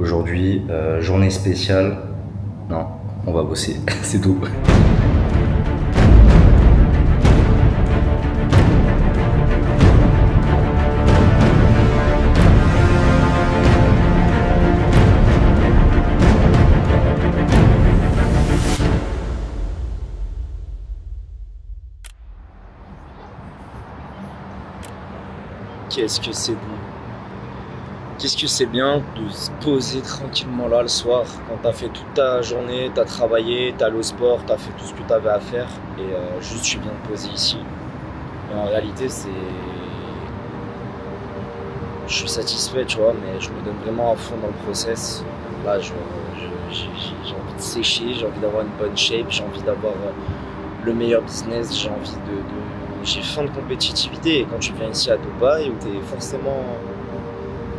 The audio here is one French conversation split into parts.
Aujourd'hui, journée spéciale. Non, on va bosser, c'est tout. Qu'est-ce que c'est bon. Qu'est-ce que c'est bien de se poser tranquillement là le soir quand t'as fait toute ta journée, t'as travaillé, t'as allé au sport, t'as fait tout ce que t'avais à faire et juste tu viens te poser ici. Et en réalité je suis satisfait, tu vois, mais je me donne vraiment à fond dans le process. Là j'ai envie de sécher, j'ai envie d'avoir une bonne shape, j'ai envie d'avoir le meilleur business, j'ai faim de compétitivité. Et quand tu viens ici à Dubaï où t'es forcément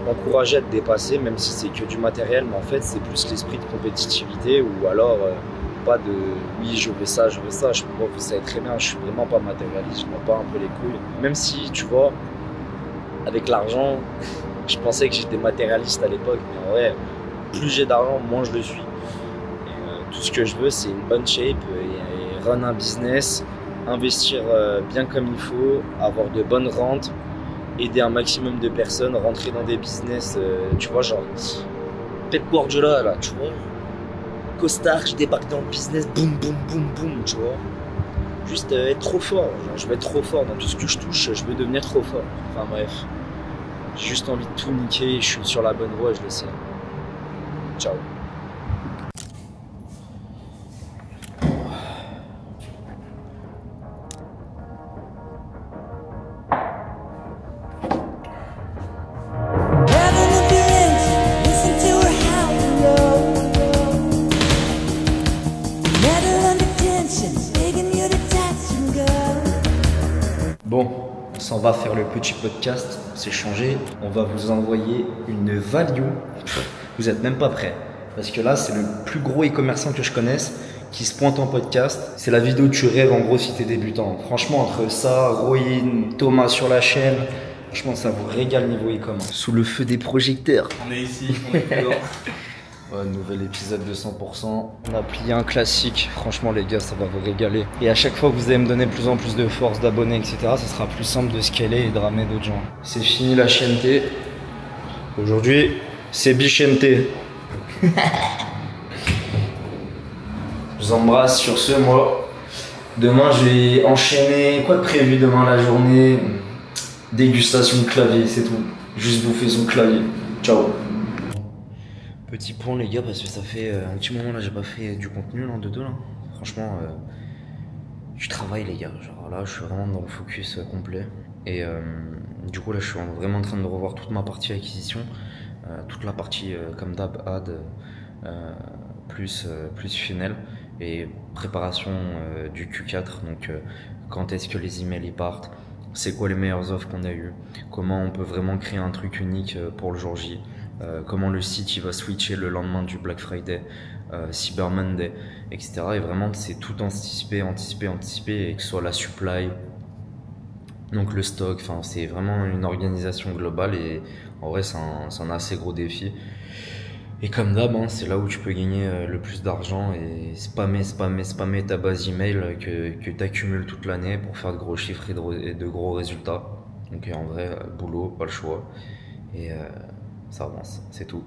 encouragé à te dépasser, même si c'est que du matériel, mais en fait c'est plus l'esprit de compétitivité ou alors pas de oui je veux ça, moi vous savez très bien, je suis vraiment pas matérialiste, je m'en bats un peu les couilles, même si tu vois avec l'argent je pensais que j'étais matérialiste à l'époque, mais en vrai plus j'ai d'argent moins je le suis et tout ce que je veux c'est une bonne shape et run un business, investir bien comme il faut, avoir de bonnes rentes, aider un maximum de personnes, rentrer dans des business, tu vois, genre Pep Guardiola là, tu vois, costard, je débarque dans le business, boum boum boum boum, tu vois, juste être trop fort, genre, je veux être trop fort dans tout ce que je touche, je veux devenir trop fort, enfin bref, j'ai juste envie de tout niquer, je suis sur la bonne voie, je le sais. Ciao. Bon, on s'en va faire le petit podcast, c'est changé. On va vous envoyer une value. Vous êtes même pas prêts. Parce que là, c'est le plus gros e-commerçant que je connaisse qui se pointe en podcast. C'est la vidéo que tu rêves en gros si t'es débutant. Franchement, entre ça, Royin, Thomas sur la chaîne, franchement, ça vous régale niveau e-commerce. Sous le feu des projecteurs. On est ici, on est dehors. Ouais, nouvel épisode de 100%. On a plié un classique. Franchement, les gars, ça va vous régaler. Et à chaque fois que vous allez me donner de plus en plus de force, d'abonnés, etc., ça sera plus simple de scaler et de ramener d'autres gens. C'est fini la chaîneté. Aujourd'hui, c'est Bichente. Je vous embrasse sur ce, moi. Demain, je vais enchaîner. Quoi de prévu demain la journée? Dégustation de clavier, c'est tout. Juste bouffer son clavier. Ciao. Petit point les gars, parce que ça fait un petit moment là j'ai pas fait du contenu là, de deux là. Franchement, je travaille les gars, genre là je suis vraiment dans le focus complet. Et du coup là je suis vraiment en train de revoir toute ma partie acquisition, toute la partie comme d'hab ad, plus funnel et préparation du Q4. Donc quand est-ce que les emails y partent, c'est quoi les meilleures offres qu'on a eues, comment on peut vraiment créer un truc unique pour le jour J. Comment le site il va switcher le lendemain du Black Friday, Cyber Monday, etc. Et vraiment c'est tout anticipé, et que ce soit la supply, donc le stock, enfin c'est vraiment une organisation globale et en vrai c'est un assez gros défi. Et comme d'hab, hein, c'est là où tu peux gagner le plus d'argent et spammer ta base email que tu accumules toute l'année pour faire de gros chiffres et de gros résultats. Donc en vrai, boulot, pas le choix. Et ça avance, c'est tout.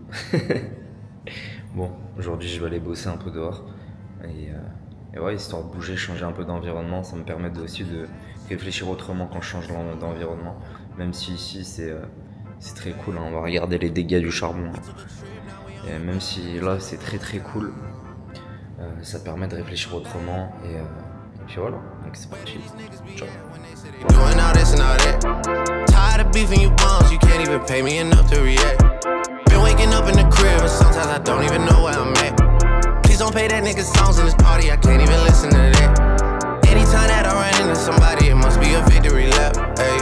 Bon, aujourd'hui je vais aller bosser un peu dehors. Et ouais, histoire de bouger, changer un peu d'environnement, ça me permet aussi de réfléchir autrement quand je change d'environnement. Même si ici c'est très cool, hein, on va regarder les dégâts du charbon. Et même si là c'est très cool, ça permet de réfléchir autrement. Et puis voilà, donc c'est parti. Ciao. Doing all this and all that. Tired of beefing you bums, you can't even pay me enough to react. Been waking up in the crib and sometimes I don't even know where I'm at. Please don't pay that nigga songs in this party, I can't even listen to that. Anytime that I run into somebody, it must be a victory lap. Hey,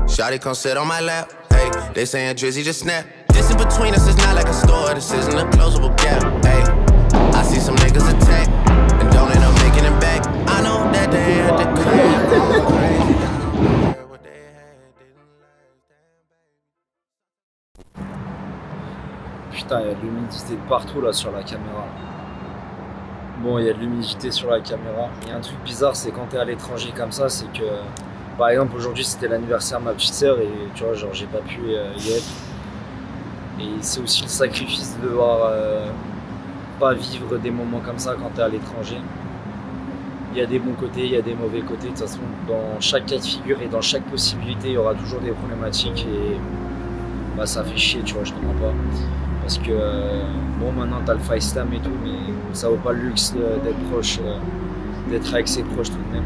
shawty come sit on my lap. Hey, they saying Drizzy just snap. Distance between us is not like a store, this isn't a closable gap. Hey, I see some niggas attack and don't end up making it back. I know that they at the crib. Putain, il y a de l'humidité de partout là sur la caméra. Bon, il y a de l'humidité sur la caméra. Il y a un truc bizarre, c'est quand t'es à l'étranger comme ça, c'est que par exemple aujourd'hui c'était l'anniversaire de ma petite sœur et tu vois, genre j'ai pas pu y être. Et c'est aussi le sacrifice de devoir pas vivre des moments comme ça quand t'es à l'étranger. Il y a des bons côtés, il y a des mauvais côtés. De toute façon, dans chaque cas de figure et dans chaque possibilité, il y aura toujours des problématiques et bah, ça fait chier, tu vois, je te mens pas. Parce que bon, maintenant t'as le FaceTime et tout, mais ça vaut pas le luxe d'être proche, d'être avec ses proches tout de même.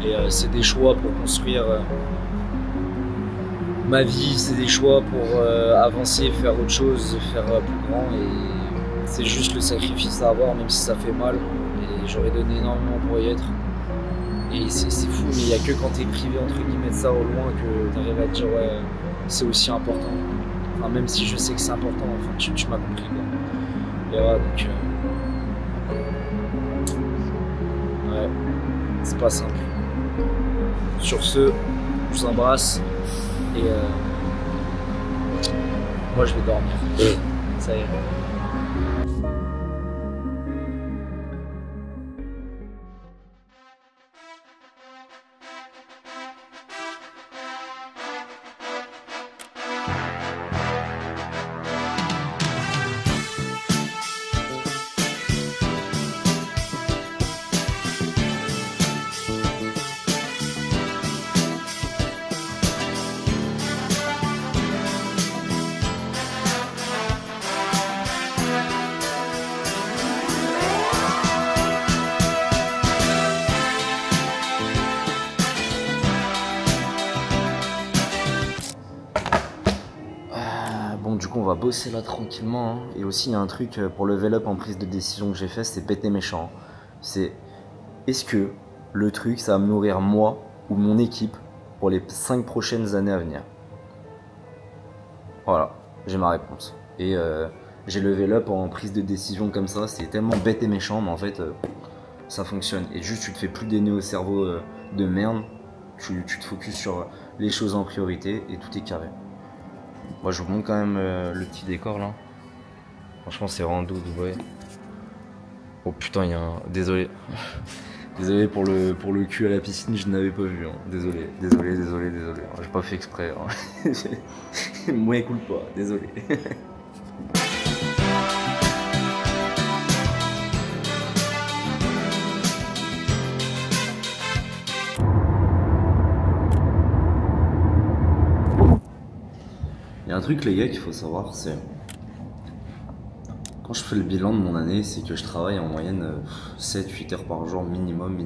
Et c'est des choix pour construire ma vie, c'est des choix pour avancer, faire autre chose, faire plus grand. Et c'est juste le sacrifice à avoir, même si ça fait mal. Et j'aurais donné énormément pour y être. Et c'est fou, mais il n'y a que quand t'es privé entre guillemets de ça au loin que t'arrives à te dire ouais, c'est aussi important. Enfin, même si je sais que c'est important, enfin, tu m'as compris quoi. Et voilà, donc ouais, c'est pas simple. Sur ce, je vous embrasse et moi je vais dormir. Ça y est. Bon, du coup, on va bosser là tranquillement. Hein. Et aussi, il y a un truc pour level up en prise de décision que j'ai fait, c'est péter méchant. C'est est-ce que le truc, ça va me nourrir moi ou mon équipe pour les 5 prochaines années à venir? Voilà, j'ai ma réponse. Et j'ai level up en prise de décision comme ça. C'est tellement bête et méchant, mais en fait, ça fonctionne. Et juste, tu te fais plus des nœuds au cerveau de merde. Tu te focuses sur les choses en priorité et tout est carré. Moi je vous montre quand même le petit décor là. Franchement c'est vraiment doux, vous voyez. Oh putain, il y a un... Désolé. Désolé pour le cul à la piscine, je n'avais pas vu. Hein. Désolé. J'ai pas fait exprès. Hein. Moi écoute pas, désolé. Il y a un truc les gars qu'il faut savoir, c'est quand je fais le bilan de mon année, c'est que je travaille en moyenne 7-8 heures par jour minimum. Et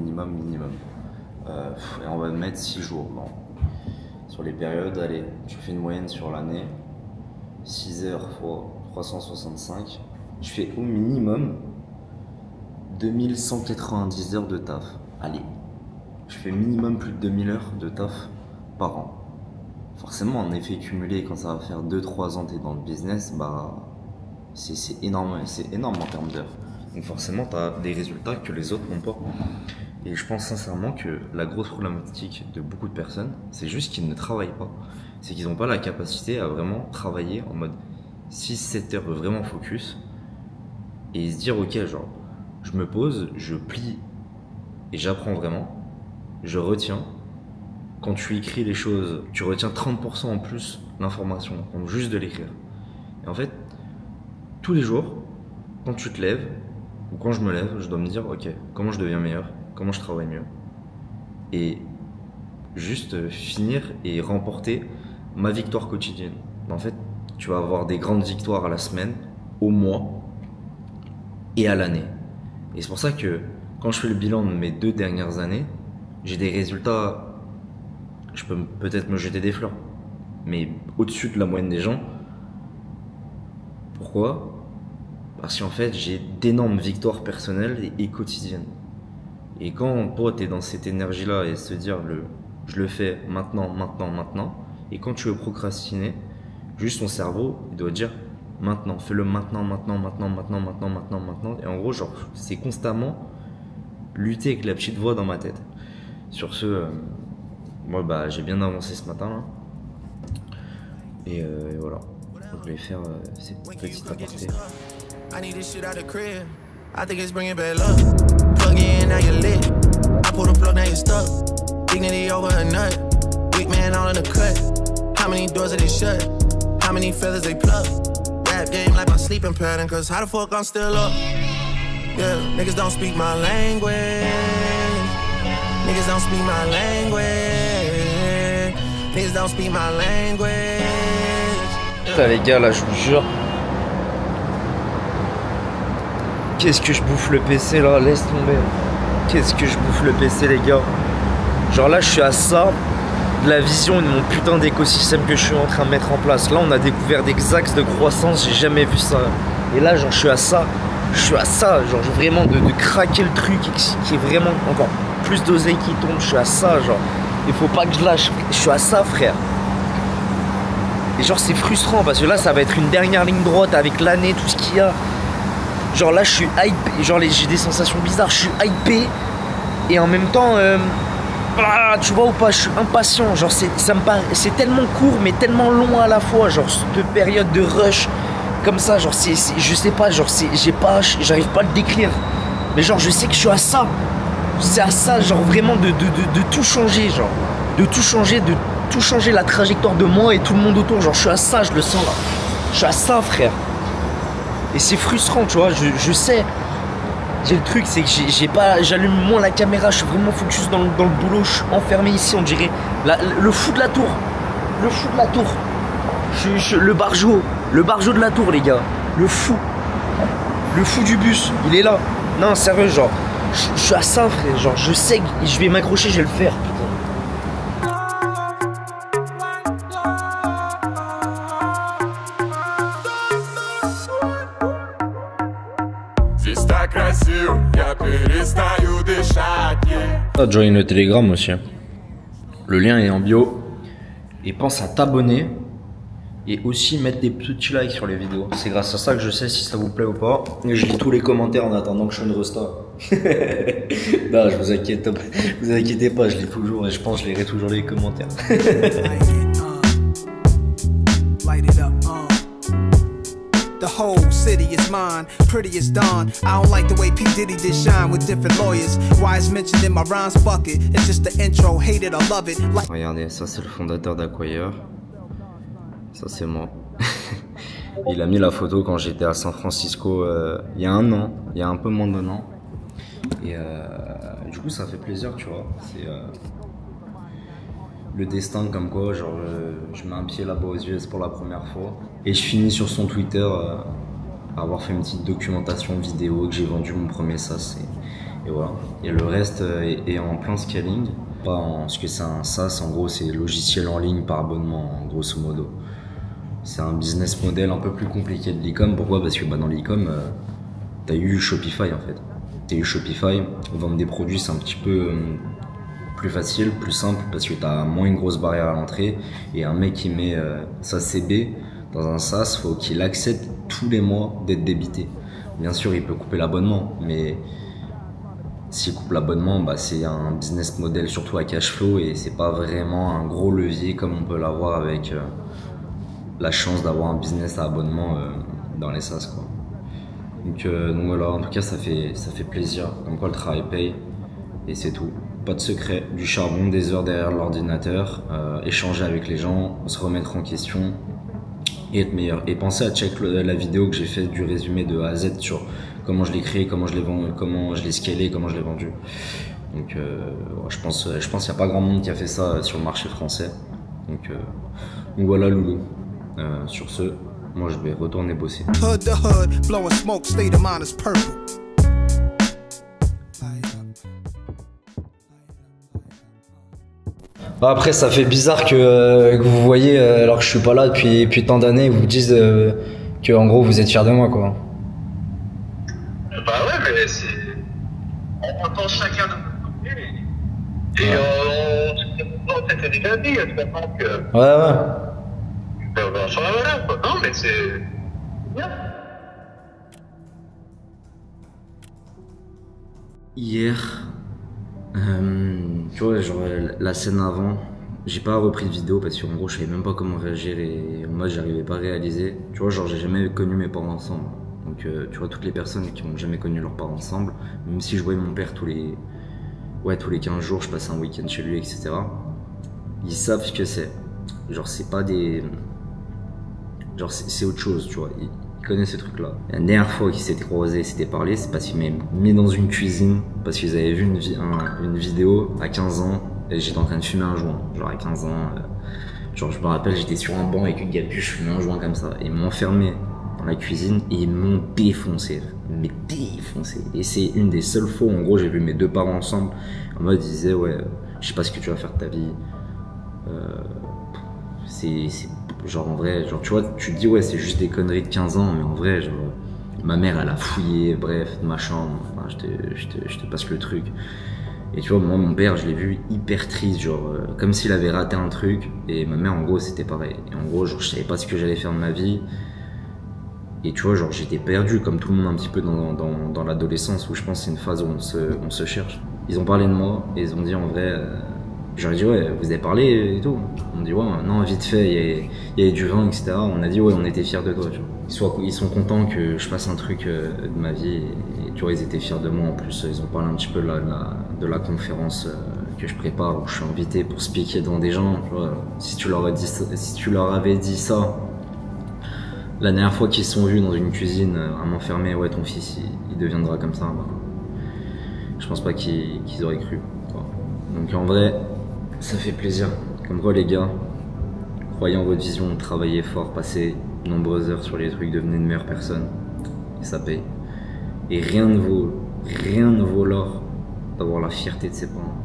on va mettre 6 jours. Bon. Sur les périodes, allez, je fais une moyenne sur l'année, 6 heures fois 365, je fais au minimum 2190 heures de taf. Allez, je fais minimum plus de 2000 heures de taf par an. Forcément, en effet cumulé, quand ça va faire 2-3 ans que tu es dans le business, bah, c'est énorme en termes d'heures. Donc forcément, tu as des résultats que les autres n'ont pas. Et je pense sincèrement que la grosse problématique de beaucoup de personnes, c'est juste qu'ils ne travaillent pas. C'est qu'ils n'ont pas la capacité à vraiment travailler en mode 6-7 heures vraiment focus et se dire ok, genre, je me pose, je plie et j'apprends vraiment, je retiens. Quand tu écris les choses, tu retiens 30% en plus l'information, juste de l'écrire. Et en fait, tous les jours, quand tu te lèves, ou quand je me lève, je dois me dire, ok, comment je deviens meilleur, comment je travaille mieux. Et juste finir et remporter ma victoire quotidienne. En fait, tu vas avoir des grandes victoires à la semaine, au mois et à l'année. Et c'est pour ça que quand je fais le bilan de mes 2 dernières années, j'ai des résultats. Je peux peut-être me jeter des fleurs, mais au-dessus de la moyenne des gens. Pourquoi? Parce qu'en fait, j'ai d'énormes victoires personnelles et quotidiennes. Et quand toi, tu es dans cette énergie-là et se dire je le fais maintenant, et quand tu veux procrastiner, juste ton cerveau, il doit dire maintenant, fais-le maintenant. Et en gros, genre, c'est constamment lutter avec la petite voix dans ma tête. Sur ce, moi, bah, j'ai bien avancé ce matin là. Et voilà. Je voulais faire cette petite aparté. I need this shit out the crib. I think it's bringing bad luck. Plug in, now you're lit. I pull the plug, now you're stuck. Dignity over a nut. Weak man all in the cut. How many doors are they shut? How many feathers they pluck? Rap game like my sleeping pattern. Cause how the fuck I'm still up? Yeah, niggas don't speak my language. Niggas don't speak my language. Niggas don't speak my language. Putain les gars, là je vous jure. Qu'est-ce que je bouffe le PC là, laisse tomber. Qu'est-ce que je bouffe le PC les gars. Genre là je suis à ça de la vision de mon putain d'écosystème que je suis en train de mettre en place. Là on a découvert des axes de croissance, j'ai jamais vu ça. Et là genre je suis à ça, genre vraiment de craquer le truc et qui est vraiment encore plus d'oseille qui tombe. Je suis à ça, genre il faut pas que je lâche, je suis à ça frère. Et genre c'est frustrant parce que là ça va être une dernière ligne droite avec l'année, tout ce qu'il y a. Genre là je suis hypé, genre j'ai des sensations bizarres, je suis hypé et en même temps tu vois ou pas, je suis impatient, genre c'est tellement court mais tellement long à la fois, genre cette période de rush comme ça, genre je sais pas, genre j'arrive pas à le décrire, mais genre je sais que je suis à ça, c'est à ça genre vraiment de tout changer, genre de tout changer la trajectoire de moi et tout le monde autour, genre je suis à ça, je le sens là, je suis à ça frère. Et c'est frustrant, tu vois, je sais. J'ai le truc, c'est que j'allume moins la caméra, je suis vraiment focus dans le boulot, je suis enfermé ici, on dirait. Le fou de la tour. Le fou de la tour. Le barjot de la tour, les gars. Le fou. Le fou du bus, il est là. Non, sérieux, genre, je suis à ça, frère. Genre, je sais que je vais m'accrocher, je vais le faire, putain. Join le Telegram aussi. Le lien est en bio. Et pense à t'abonner. Et aussi mettre des petits likes sur les vidéos. C'est grâce à ça que je sais si ça vous plaît ou pas. Et je lis tous les commentaires en attendant que je sois une resta. Non, vous inquiétez pas, je lis toujours et je pense que je lirai toujours les commentaires. The whole city is mine, pretty as dawn. I don't like the way P. Diddy did shine with different lawyers. Why it's mentioned in my rhymes bucket. It's just the intro, hate it or love it. Like regardez, ça c'est le fondateur d'Acquire. Ça c'est moi. Il a mis la photo quand j'étais à San Francisco il y a un an, il y a un peu moins d'un an. Et du coup ça fait plaisir, tu vois. C'est le destin comme quoi, genre je mets un pied là-bas aux US pour la première fois. Et je finis sur son Twitter avoir fait une petite documentation vidéo que j'ai vendu mon premier SaaS. Et voilà. Et le reste est en plein scaling. Pas en ce que c'est un SaaS, en gros c'est logiciel en ligne par abonnement, grosso modo. C'est un business model un peu plus compliqué de l'e-com. Pourquoi? Parce que dans l'e-com, t'as eu Shopify en fait. T'as eu Shopify, vendre des produits c'est un petit peu plus facile, plus simple parce que tu as moins une grosse barrière à l'entrée et un mec qui met sa CB dans un SaaS, faut qu'il accepte tous les mois d'être débité. Bien sûr, il peut couper l'abonnement, mais s'il coupe l'abonnement, bah, c'est un business model surtout à cash flow et c'est pas vraiment un gros levier comme on peut l'avoir avec la chance d'avoir un business à abonnement dans les SaaS, quoi. Donc voilà, en tout cas ça fait plaisir, comme quoi le travail paye et c'est tout. Pas de secret, du charbon, des heures derrière l'ordinateur, échanger avec les gens, se remettre en question et être meilleur. Et pensez à check la vidéo que j'ai fait du résumé de A à Z sur comment je l'ai créé, comment je l'ai vendu, comment je l'ai scalé, comment je l'ai vendu. Donc je pense qu'il n'y a pas grand monde qui a fait ça sur le marché français. Donc voilà loulou. Sur ce, moi je vais retourner bosser. hood to hood, blowing smoke, state of mind is purple. Après ça fait bizarre que vous voyez alors que je suis pas là depuis tant d'années, vous me disent que en gros vous êtes fiers de moi quoi. Bah ouais mais c'est... On entend chacun de notre côté et on s'était déjà dit vraiment que... Ouais. Ben, sur la valeur quoi, non mais c'est... bien. Hier, tu vois, genre la scène avant, j'ai pas repris de vidéo parce qu'en gros, je savais même pas comment réagir et en mode, j'arrivais pas à réaliser. Tu vois, genre, j'ai jamais connu mes parents ensemble. Donc, tu vois, toutes les personnes qui ont jamais connu leurs parents ensemble, même si je voyais mon père tous les 15 jours, je passais un week-end chez lui, etc. Ils savent ce que c'est. Genre, c'est pas des. Genre, c'est autre chose, tu vois. Ils connaissent ce truc-là. La dernière fois qu'ils s'étaient croisés, s'étaient parlé, c'est parce qu'ils m'avaient mis dans une cuisine, parce qu'ils avaient vu une vidéo à 15 ans, et j'étais en train de fumer un joint. Genre, à 15 ans, genre, je me rappelle, j'étais sur un banc avec une capuche, je fumais un joint comme ça. Et ils m'ont enfermé dans la cuisine et ils m'ont défoncé. Mais défoncé. Et c'est une des seules fois où, en gros, j'ai vu mes deux parents ensemble. En mode, ils disaient, ouais, je sais pas ce que tu vas faire de ta vie. C'est genre en vrai, genre tu vois, tu te dis ouais c'est juste des conneries de 15 ans, mais en vrai genre ma mère elle a fouillé, bref, machin, enfin, je te passe le truc. Et tu vois, moi mon père je l'ai vu hyper triste, genre comme s'il avait raté un truc, et ma mère en gros c'était pareil. Et en gros genre je savais pas ce que j'allais faire de ma vie. Et tu vois, genre j'étais perdu comme tout le monde un petit peu dans l'adolescence, où je pense que c'est une phase où on se cherche. Ils ont parlé de moi et ils ont dit en vrai, j'aurais dit ouais, vous avez parlé et tout. On dit ouais, non, vite fait, il y avait du vin, etc. On a dit ouais, on était fiers de toi. Tu vois. Ils sont contents que je fasse un truc de ma vie et tu vois, ils étaient fiers de moi en plus. Ils ont parlé un petit peu de la conférence que je prépare où je suis invité pour speaker devant des gens. Tu vois. Si tu leur avais dit ça, la dernière fois qu'ils se sont vus dans une cuisine à m'enfermer, ouais, ton fils il deviendra comme ça, bah, je pense pas qu'ils auraient cru. Quoi. Donc en vrai, ça fait plaisir. Comme quoi les gars, croyez en votre vision, travaillez fort, passez de nombreuses heures sur les trucs, devenez une meilleure personne. Et ça paye. Et rien ne vaut l'or d'avoir la fierté de ses parents.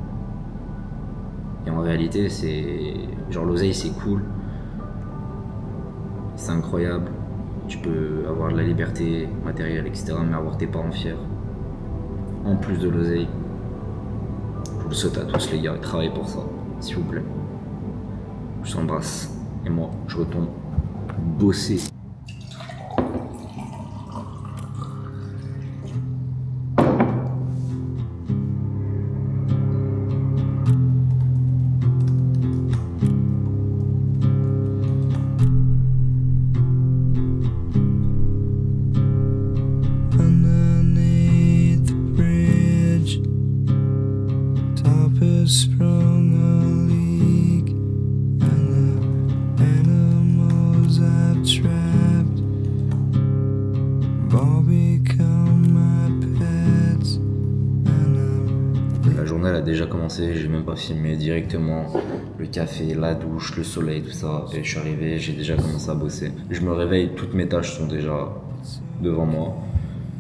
Et en réalité, c'est genre l'oseille c'est cool, c'est incroyable. Tu peux avoir de la liberté matérielle, etc. Mais avoir tes parents fiers, en plus de l'oseille, je vous le souhaite à tous les gars, travaillez pour ça, s'il vous plaît. Je vous embrasse. Et moi, je retourne bosser. Sprung a leak, and the animals I've trapped have all become my pets. La journée elle a déjà commencé, j'ai même pas filmé directement. Le café, la douche, le soleil, tout ça. Et je suis arrivé, j'ai déjà commencé à bosser. Je me réveille, toutes mes tâches sont déjà devant moi.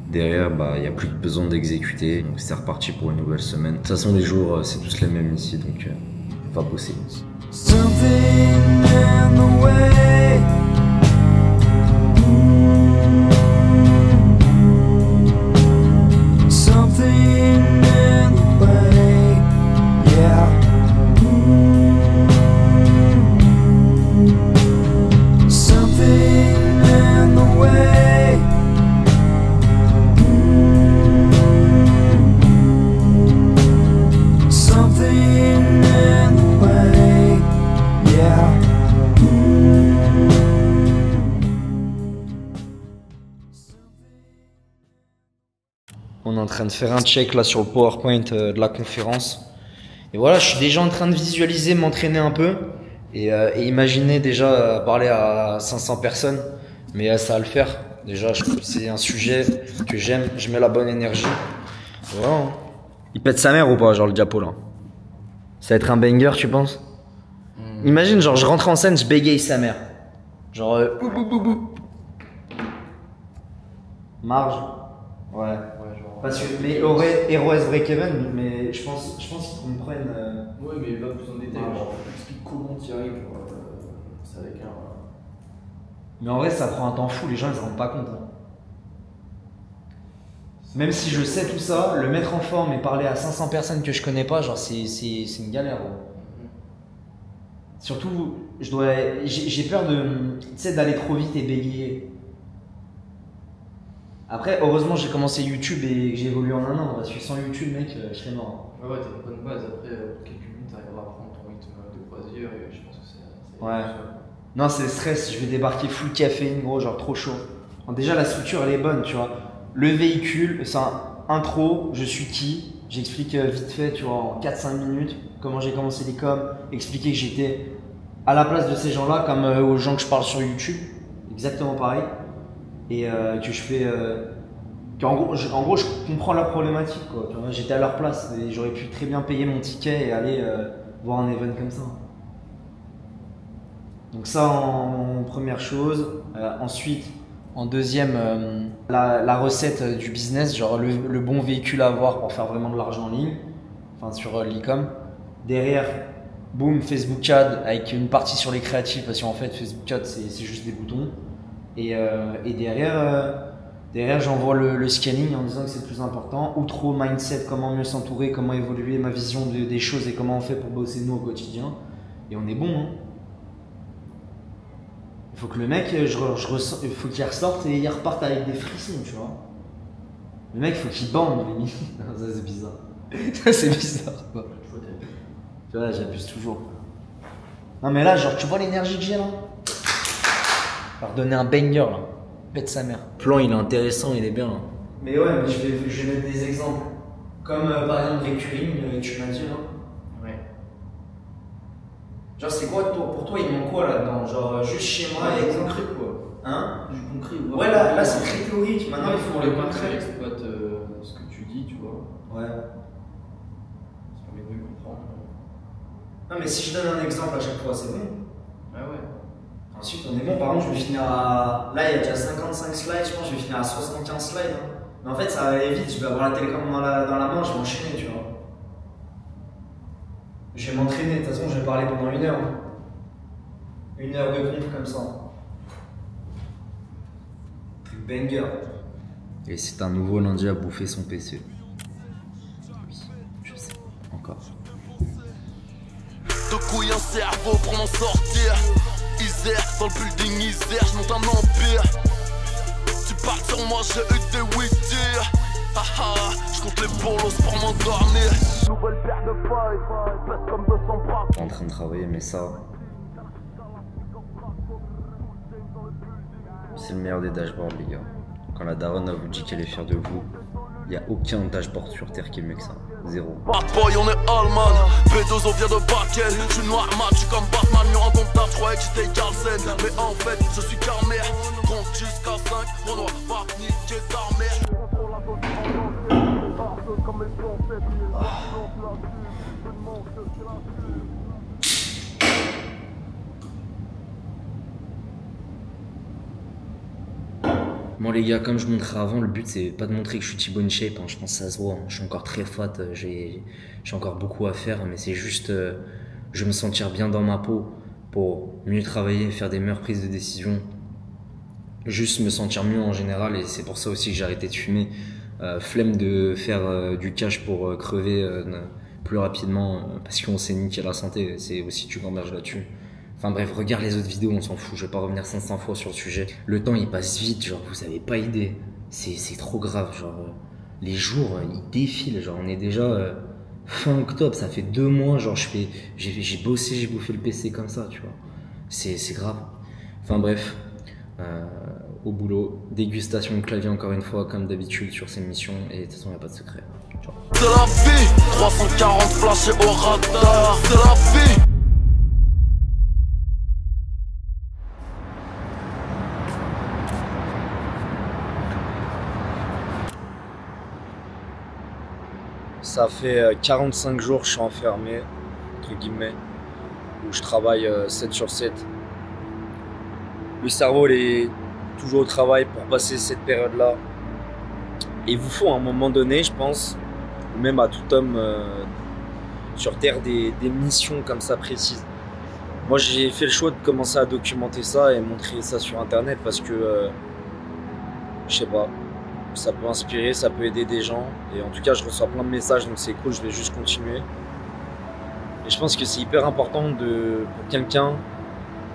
Derrière, il n'y a plus besoin d'exécuter, donc c'est reparti pour une nouvelle semaine. De toute façon, les jours, c'est tous les mêmes ici, donc on va bosser. On est en train de faire un check là sur le PowerPoint de la conférence. Et voilà, je suis déjà en train de visualiser, m'entraîner un peu. Et imaginer déjà parler à 500 personnes. Mais ça va le faire. Déjà, c'est un sujet que j'aime. Je mets la bonne énergie. Voilà. Il pète sa mère ou pas, genre le diapo là? Ça va être un banger, tu penses? Imagine, genre, je rentre en scène, je bégaye sa mère. Genre, bou bou bou bou. Marge. Ouais. Parce que, mais Heroes Break Even, mais je pense qu'ils comprennent. Ouais, mais il va plus en détail. Genre, explique comment tu y arrives. C'est avec un. Mais en vrai, ça prend un temps fou, les gens ils se rendent pas compte. Hein. Même si je sais tout ça, le mettre en forme et parler à 500 personnes que je connais pas, genre c'est une galère. Ouais. Surtout, j'ai peur de, tu sais, d'aller trop vite et bégayer. Après, heureusement, j'ai commencé YouTube et j'ai évolué en un an. Parce que sans YouTube, mec, je serais mort. Ouais, t'as une bonne base. Après, quelques minutes, t'arriveras à prendre ton rythme de loisir et je pense que c'est Ouais. Non, c'est le stress. Je vais débarquer full caféine, gros, genre trop chaud. Bon, déjà, la structure, elle est bonne, tu vois. Le véhicule, c'est un intro, je suis qui. J'explique vite fait, tu vois, en 4-5 minutes, comment j'ai commencé les coms, expliquer que j'étais à la place de ces gens-là, comme aux gens que je parle sur YouTube. Exactement pareil. Et que je fais. En gros, je comprends leur problématique, quoi. Tu vois, j'étais à leur place et j'aurais pu très bien payer mon ticket et aller voir un event comme ça. Donc ça en première chose. Ensuite, en deuxième, la recette du business, genre le bon véhicule à avoir pour faire vraiment de l'argent en ligne, enfin sur l'e-com. Derrière, boum, Facebook Ad avec une partie sur les créatifs parce qu'en fait Facebook Ad c'est juste des boutons. Et derrière j'envoie le scanning en disant que c'est le plus important. Outro, mindset, comment mieux s'entourer, comment évoluer, ma vision des choses et comment on fait pour bosser nous au quotidien. Et on est bon, hein. Il faut que le mec, il faut qu'il ressorte et il reparte avec des frissons, tu vois. Le mec, il faut qu'il bande, limite. Ça, c'est bizarre. Ça, c'est bizarre, quoi. Tu vois, j'abuse toujours. Non, mais là, genre, tu vois l'énergie que j'ai, là? Alors, donner un banger, là. Pète sa mère. Le plan, il est intéressant, il est bien. Là. Mais ouais, mais je vais mettre des exemples. Comme, par exemple, Recurring, tu m'as dit, là. Ouais. Genre, c'est quoi pour toi, il manque quoi là-dedans? Genre, juste chez moi et concret quoi? Hein? Du concret, ouais, là c'est très théorique. Maintenant, il faut le le concret. concret. Exploite ce que tu dis, tu vois. Ouais. Ça permet de mieux comprendre. Non, mais si je donne un exemple à chaque fois, c'est bon. Ah ouais. Ensuite, on est bon. Par exemple, je vais finir à. Là, il y a déjà 55 slides, je pense que je vais finir à 75 slides. Hein. Mais en fait, ça va aller vite. Je vais avoir la télécommande dans la main, je vais enchaîner, tu vois. Je vais m'entraîner, de toute façon je vais parler pendant 1 heure. 1 heure de conf comme ça. Truc banger. Et c'est un nouveau lundi à bouffer son PC. Oui, je sais, encore. De couilles un cerveau pour m'en sortir. Isère, dans le building Isère, je monte un empire. Tu parles sur moi, j'ai eu des oui-dire. Je compte les bolos pour m'endormir. Nouvelle paire de failles, pèse comme 200 bras. En train de travailler, mais ça, c'est le meilleur des dashboards, les gars. Quand la daronne vous dit qu'elle est fière de vous, il n'y a aucun dashboard sur Terre qui est mieux que ça. Zéro. Bad boy, on est Allman. B2O vient de Bakel. Je suis noir mat, je suis comme Batman. Mur en ton taf, je croyais que j'étais Carlsen. Mais en fait, je suis Carmer. Compte jusqu'à 5, on doit pas niquer ta mère. Bon les gars, comme je montrais avant, le but c'est pas de montrer que je suis Thibaut InShape, hein. Je pense que ça se voit, hein. Je suis encore très fat, j'ai encore beaucoup à faire, mais c'est juste je veux me sentir bien dans ma peau pour mieux travailler, faire des meilleures prises de décision, juste me sentir mieux en général, et c'est pour ça aussi que j'ai arrêté de fumer. Flemme de faire du cash pour crever plus rapidement parce qu'on s'est niqué la santé, c'est aussi tu gamberges là-dessus. Enfin bref, regarde les autres vidéos, on s'en fout, je vais pas revenir 500 fois sur le sujet. Le temps il passe vite, genre vous avez pas idée, c'est trop grave, genre les jours ils défilent, genre on est déjà fin octobre, ça fait 2 mois, genre j'ai bossé, j'ai bouffé le PC comme ça, tu vois, c'est grave. Enfin bref, au boulot, dégustation de clavier encore une fois comme d'habitude sur ces missions, et de toute façon il n'y a pas de secret. Ciao. C'est la vie, 340 flashés au radar, c'est la vie. Ça fait 45 jours que je suis enfermé, entre guillemets, où je travaille 7 sur 7. Le cerveau il est toujours au travail pour passer cette période-là. Et il vous faut à un moment donné, je pense, ou même à tout homme sur Terre, des missions comme ça précises. Moi j'ai fait le choix de commencer à documenter ça et montrer ça sur internet parce que, je sais pas, ça peut inspirer, ça peut aider des gens. Et en tout cas, je reçois plein de messages, donc c'est cool, je vais juste continuer. Et je pense que c'est hyper important pour quelqu'un,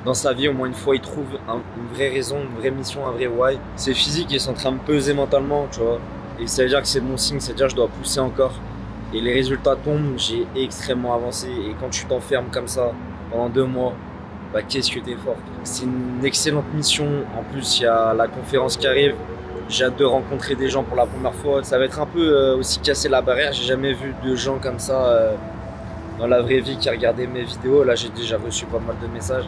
dans sa vie, au moins une fois, il trouve une vraie raison, une vraie mission, un vrai why. C'est physique et c'est en train de me peser mentalement, tu vois. Et ça veut dire que c'est bon signe, ça veut dire que je dois pousser encore. Et les résultats tombent, j'ai extrêmement avancé. Et quand tu t'enfermes comme ça, pendant 2 mois, bah qu'est-ce que t'es fort. C'est une excellente mission. En plus, il y a la conférence qui arrive. J'ai hâte de rencontrer des gens pour la première fois. Ça va être un peu aussi casser la barrière. J'ai jamais vu de gens comme ça dans la vraie vie qui regardaient mes vidéos. Là, j'ai déjà reçu pas mal de messages.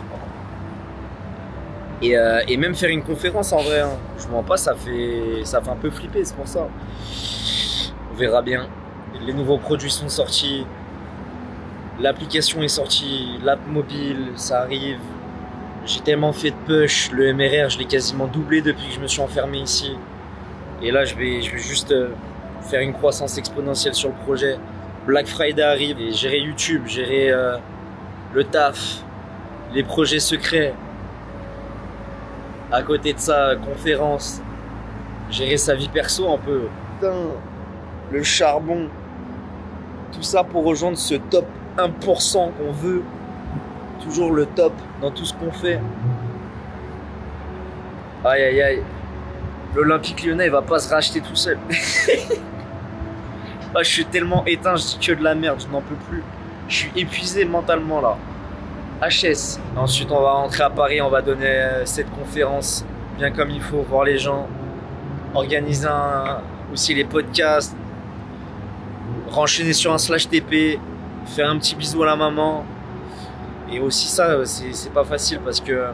Et même faire une conférence en vrai, hein. Je m'en pas, ça fait un peu flipper, c'est pour ça. On verra bien. Les nouveaux produits sont sortis. L'application est sortie, l'app mobile, ça arrive. J'ai tellement fait de push, le MRR, je l'ai quasiment doublé depuis que je me suis enfermé ici. Et là, je vais juste faire une croissance exponentielle sur le projet. Black Friday arrive, et gérer YouTube, gérer le taf, les projets secrets. À côté de ça, conférence, gérer sa vie perso un peu. Putain, le charbon, tout ça pour rejoindre ce top 1% qu'on veut. Toujours le top dans tout ce qu'on fait. Aïe aïe aïe. L'Olympique Lyonnais il va pas se racheter tout seul. Ah, je suis tellement éteint, je dis que de la merde, je n'en peux plus. Je suis épuisé mentalement là. HS. Ensuite on va rentrer à Paris, on va donner cette conférence bien comme il faut, voir les gens. Organiser aussi les podcasts. Renchaîner sur un /TP. Faire un petit bisou à la maman. Et aussi ça, c'est pas facile parce que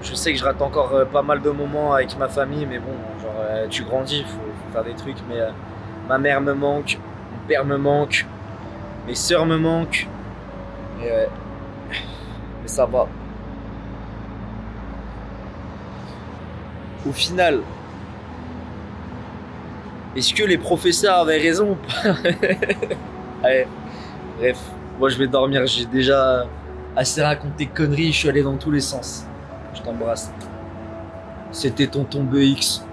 je sais que je rate encore pas mal de moments avec ma famille, mais bon, genre tu grandis, faut faire des trucs, mais ma mère me manque, mon père me manque, mes sœurs me manquent, et ouais, mais ça va. Au final, est-ce que les professeurs avaient raison ou pas? Allez, bref, moi je vais dormir, j'ai déjà assez raconté de conneries, je suis allé dans tous les sens. Je t'embrasse. C'était Tonton BX.